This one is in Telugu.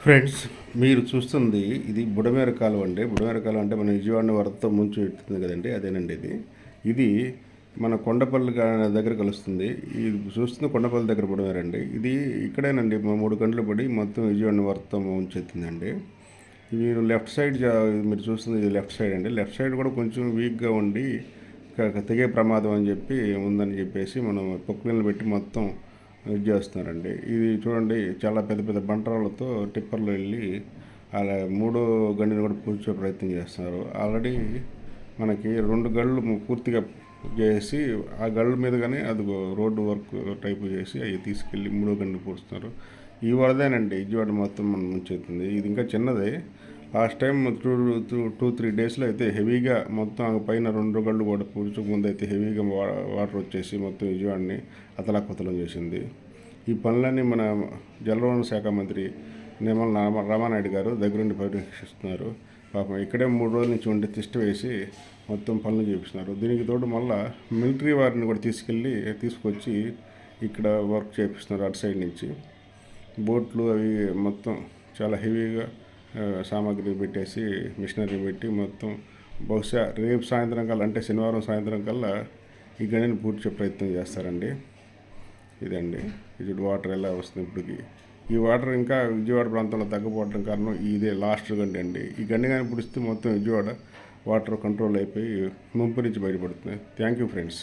ఫ్రెండ్స్, మీరు చూస్తుంది ఇది బుడమేరు కాలువ అండి. బుడమేరు కాలువ అంటే మన విజయవాడని వరదతో ముంచి పెడుతుంది కదండి, అదేనండి ఇది. ఇది మన కొండపల్లి దగ్గర కలుస్తుంది. ఇది చూస్తుంది కొండపల్లి దగ్గర బుడమేరు అండి. ఇది ఇక్కడేనండి 3 గంటలు పడి మొత్తం విజయవాడని వరదతో ముంచెత్తిందండి. మీరు లెఫ్ట్ సైడ్ మీరు చూస్తుంది ఇది లెఫ్ట్ సైడ్ అండి. లెఫ్ట్ సైడ్ కూడా కొంచెం వీక్గా ఉండి తెగే ప్రమాదం అని చెప్పి ఉందని చెప్పేసి మనం పొక్కులను పెట్టి మొత్తం ఇది చేస్తున్నారండి. ఇది చూడండి, చాలా పెద్ద పెద్ద బంటరాలతో టిప్పర్లు వెళ్ళి అలా 3 గంటలు కూడా పూడ్చే ప్రయత్నం చేస్తున్నారు. ఆల్రెడీ మనకి 2 గళ్ళు పూర్తిగా చేసి ఆ గళ్ళ మీదగానే అది రోడ్డు వర్క్ టైపు చేసి అవి తీసుకెళ్ళి 3 గంటలు పూడుస్తున్నారు. ఈ వరదేనండి విజయవాడ మొత్తం మనం ముంచెత్తుంది. ఇది ఇంకా చిన్నదే. లాస్ట్ టైం 2-3 డేస్లో అయితే హెవీగా మొత్తం పైన 2 గళ్ళు కూడా పూడ్చక ముందు అయితే హెవీగా వాటర్ వచ్చేసి మొత్తం విజయవాడని అతలాకుతలం చేసింది. ఈ పనులన్నీ మన జలవనరుల శాఖ మంత్రి నిమ్మల రామానాయుడు గారు దగ్గరుండి పర్యవేక్షిస్తున్నారు. పాపం ఇక్కడే 3 రోజుల నుంచి ఉండి తిష్ట వేసి మొత్తం పనులు చేపిస్తున్నారు. దీనికి తోడు మళ్ళీ మిలిటరీ వారిని కూడా తీసుకొచ్చి ఇక్కడ వర్క్ చేపిస్తున్నారు. అటు సైడ్ నుంచి బోట్లు అవి మొత్తం చాలా హెవీగా సామాగ్రి పెట్టేసి మిషనరీ పెట్టి మొత్తం బహుశా రేపు సాయంత్రం కల్లా, అంటే శనివారం సాయంత్రం కల్లా ఈ గనిని పూడ్చే ప్రయత్నం చేస్తారండి. ఇదండి ఇది వాటర్ ఎలా వస్తుంది ఇప్పటికి. ఈ వాటర్ ఇంకా విజయవాడ ప్రాంతంలో తగ్గపోవడం కారణం ఇదే లాస్ట్ గండి అండి. ఈ గండి కానీ పుడిస్తే మొత్తం విజయవాడ వాటర్ కంట్రోల్ అయిపోయి ముంపు నుంచి బయటపడుతుంది. Thank you friends.